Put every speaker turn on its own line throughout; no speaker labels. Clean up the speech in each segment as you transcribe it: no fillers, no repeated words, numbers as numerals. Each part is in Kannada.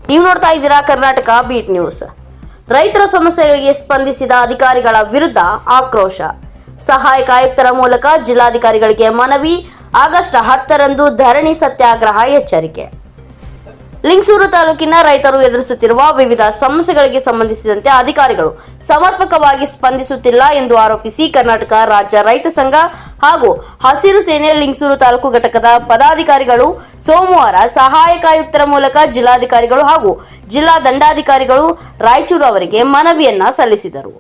ನೀವು ನೋಡ್ತಾ ಇದ್ದೀರಾ ಕರ್ನಾಟಕ ಬೀಟ್ ನ್ಯೂಸ್. ರೈತರ ಸಮಸ್ಯೆಗಳಿಗೆ ಸ್ಪಂದಿಸಿದ ಅಧಿಕಾರಿಗಳ ವಿರುದ್ಧ ಆಕ್ರೋಶ. ಸಹಾಯಕ ಆಯುಕ್ತರ ಮೂಲಕ ಜಿಲ್ಲಾಧಿಕಾರಿಗಳಿಗೆ ಮನವಿ. ಆಗಸ್ಟ್ 10ರಂದು ಧರಣಿ ಸತ್ಯಾಗ್ರಹ ಎಚ್ಚರಿಕೆ. ಲಿಂಗಸೂರು ತಾಲೂಕಿನ ರೈತರು ಎದುರಿಸುತ್ತಿರುವ ವಿವಿಧ ಸಮಸ್ಯೆಗಳಿಗೆ ಸಂಬಂಧಿಸಿದಂತೆ ಅಧಿಕಾರಿಗಳು ಸಮರ್ಪಕವಾಗಿ ಸ್ಪಂದಿಸುತ್ತಿಲ್ಲ ಎಂದು ಆರೋಪಿಸಿ ಕರ್ನಾಟಕ ರಾಜ್ಯ ರೈತ ಸಂಘ ಹಾಗೂ ಹಸಿರು ಸೇನೆ ಲಿಂಗಸೂರು ತಾಲೂಕು ಘಟಕದ ಪದಾಧಿಕಾರಿಗಳು ಸೋಮವಾರ ಸಹಾಯಕ ಆಯುಕ್ತರ ಮೂಲಕ ಜಿಲ್ಲಾಧಿಕಾರಿಗಳು ಹಾಗೂ ಜಿಲ್ಲಾ ದಂಡಾಧಿಕಾರಿಗಳು ರಾಯಚೂರು ಅವರಿಗೆ ಮನವಿಯನ್ನ ಸಲ್ಲಿಸಿದರು.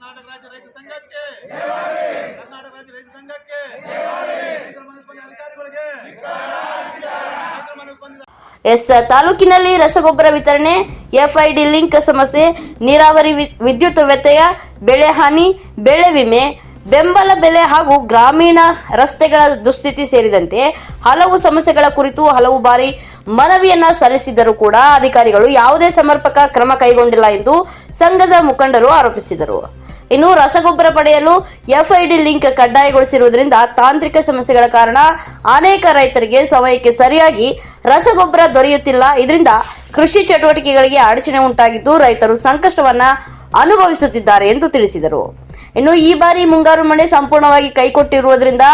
ಕರ್ನಾಟಕ ರಾಜ್ಯ ರೈತ ಸಂಘಕ್ಕೆ ಕರ್ನಾಟಕ ರಾಜ್ಯ ರೈತ ಸಂಘಕ್ಕೆ ಅಧಿಕಾರಿಗಳಿಗೆ
ತಾಲೂಕಿನಲ್ಲಿ ರಸಗೊಬ್ಬರ ವಿತರಣೆ, ಎಫ್ಐಡಿ ಲಿಂಕ್ ಸಮಸ್ಯೆ, ನೀರಾವರಿ ವಿದ್ಯುತ್ ವ್ಯತ್ಯಯ, ಬೆಳೆ ಹಾನಿ, ಬೆಳೆ ವಿಮೆ, ಬೆಂಬಲ ಬೆಲೆ ಹಾಗೂ ಗ್ರಾಮೀಣ ರಸ್ತೆಗಳ ದುಸ್ಥಿತಿ ಸೇರಿದಂತೆ ಹಲವು ಸಮಸ್ಯೆಗಳ ಕುರಿತು ಹಲವು ಬಾರಿ ಮನವಿಯನ್ನ ಸಲ್ಲಿಸಿದರೂ ಕೂಡ ಅಧಿಕಾರಿಗಳು ಯಾವುದೇ ಸಮರ್ಪಕ ಕ್ರಮ ಕೈಗೊಂಡಿಲ್ಲ ಎಂದು ಸಂಘದ ಮುಖಂಡರು ಆರೋಪಿಸಿದರು. ಇನ್ನು ರಸಗೊಬ್ಬರ ಪಡೆಯಲು ಎಫ್ಐಡಿ ಲಿಂಕ್ ಕಡ್ಡಾಯಗೊಳಿಸಿರುವುದರಿಂದ ತಾಂತ್ರಿಕ ಸಮಸ್ಯೆಗಳ ಕಾರಣ ಅನೇಕ ರೈತರಿಗೆ ಸಮಯಕ್ಕೆ ಸರಿಯಾಗಿ ರಸಗೊಬ್ಬರ ದೊರೆಯುತ್ತಿಲ್ಲ. ಇದರಿಂದ ಕೃಷಿ ಚಟುವಟಿಕೆಗಳಿಗೆ ಅಡಚಣೆ ಉಂಟಾಗಿದ್ದು ರೈತರು ಸಂಕಷ್ಟವನ್ನ ಅನುಭವಿಸುತ್ತಿದ್ದಾರೆ ಎಂದು ತಿಳಿಸಿದರು. ಇನ್ನು ಈ ಬಾರಿ ಮುಂಗಾರು ಮಳೆ ಸಂಪೂರ್ಣವಾಗಿ ಕೈಕೊಟ್ಟಿರುವುದರಿಂದ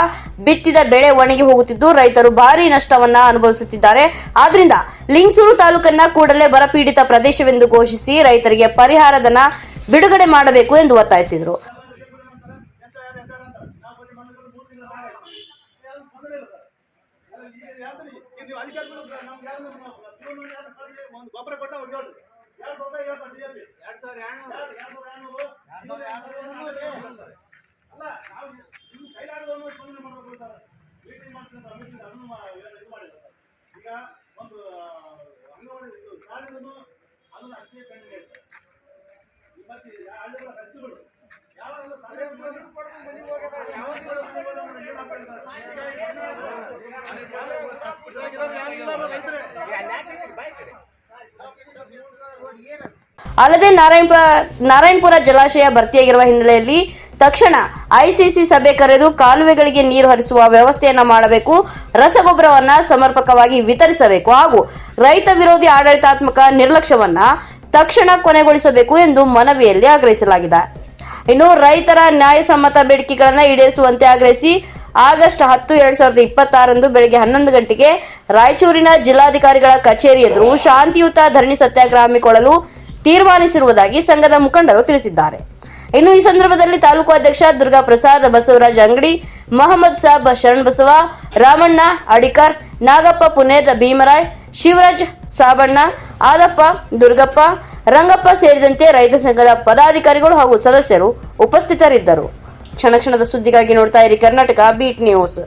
ಬಿತ್ತಿದ ಬೆಳೆ ಒಣಗಿ ಹೋಗುತ್ತಿದ್ದು ರೈತರು ಭಾರಿ ನಷ್ಟವನ್ನ ಅನುಭವಿಸುತ್ತಿದ್ದಾರೆ. ಆದ್ರಿಂದ ಲಿಂಗಸೂರು ತಾಲೂಕನ್ನ ಕೂಡಲೇ ಬರಪೀಡಿತ ಪ್ರದೇಶವೆಂದು ಘೋಷಿಸಿ ರೈತರಿಗೆ ಪರಿಹಾರಧನ ಬಿಡುಗಡೆ ಮಾಡಬೇಕು ಎಂದು ಒತ್ತಾಯಿಸಿದರು. ಅಲ್ಲದೆ ನಾರಾಯಣಪುರ ಜಲಾಶಯ ಭರ್ತಿಯಾಗಿರುವ ಹಿನ್ನೆಲೆಯಲ್ಲಿ ತಕ್ಷಣ ಐಸಿಸಿ ಸಭೆ ಕರೆದು ಕಾಲುವೆಗಳಿಗೆ ನೀರು ಹರಿಸುವ ವ್ಯವಸ್ಥೆಯನ್ನ ಮಾಡಬೇಕು, ರಸಗೊಬ್ಬರವನ್ನ ಸಮರ್ಪಕವಾಗಿ ವಿತರಿಸಬೇಕು ಹಾಗೂ ರೈತ ವಿರೋಧಿ ಆಡಳಿತಾತ್ಮಕ ನಿರ್ಲಕ್ಷ್ಯವನ್ನ ತಕ್ಷಣ ಕೊನೆಗೊಳಿಸಬೇಕು ಎಂದು ಮನವಿಯಲ್ಲಿ ಆಗ್ರಹಿಸಲಾಗಿದೆ. ಇನ್ನು ರೈತರ ನ್ಯಾಯಸಮ್ಮತ ಬೇಡಿಕೆಗಳನ್ನು ಈಡೇರಿಸುವಂತೆ ಆಗ್ರಹಿಸಿ ಆಗಸ್ಟ್ 10, 2026ರಂದು ಬೆಳಗ್ಗೆ 11 ಗಂಟೆಗೆ ರಾಯಚೂರಿನ ಜಿಲ್ಲಾಧಿಕಾರಿಗಳ ಕಚೇರಿ ಎದುರು ಶಾಂತಿಯುತ ಧರಣಿ ಸತ್ಯಾಗ್ರಹ ಹಮ್ಮಿಕೊಳ್ಳಲು ತೀರ್ಮಾನಿಸಿರುವುದಾಗಿ ಸಂಘದ ಮುಖಂಡರು ತಿಳಿಸಿದ್ದಾರೆ. ಇನ್ನು ಈ ಸಂದರ್ಭದಲ್ಲಿ ತಾಲೂಕು ಅಧ್ಯಕ್ಷ ದುರ್ಗಾ ಪ್ರಸಾದ್, ಬಸವರಾಜ್ ಅಂಗಡಿ, ಮೊಹಮ್ಮದ್ ಸಾಬ್, ಶರಣಬಸವ, ರಾಮಣ್ಣ ಅಡಿಕರ್, ನಾಗಪ್ಪ ಪುನೇದ್, ಭೀಮರಾಯ್, ಶಿವರಾಜ್ ಸಾಬಣ್ಣ, ಆದಪ್ಪ, ದುರ್ಗಪ್ಪ, ರಂಗಪ್ಪ ಸೇರಿದಂತೆ ರೈತ ಸಂಘದ ಪದಾಧಿಕಾರಿಗಳು ಹಾಗೂ ಸದಸ್ಯರು ಉಪಸ್ಥಿತರಿದ್ದರು. ಕ್ಷಣ ಕ್ಷಣದ ಸುದ್ದಿಗಾಗಿ ನೋಡ್ತಾ ಇರಿ ಕರ್ನಾಟಕ ಬೀಟ್ ನ್ಯೂಸ್.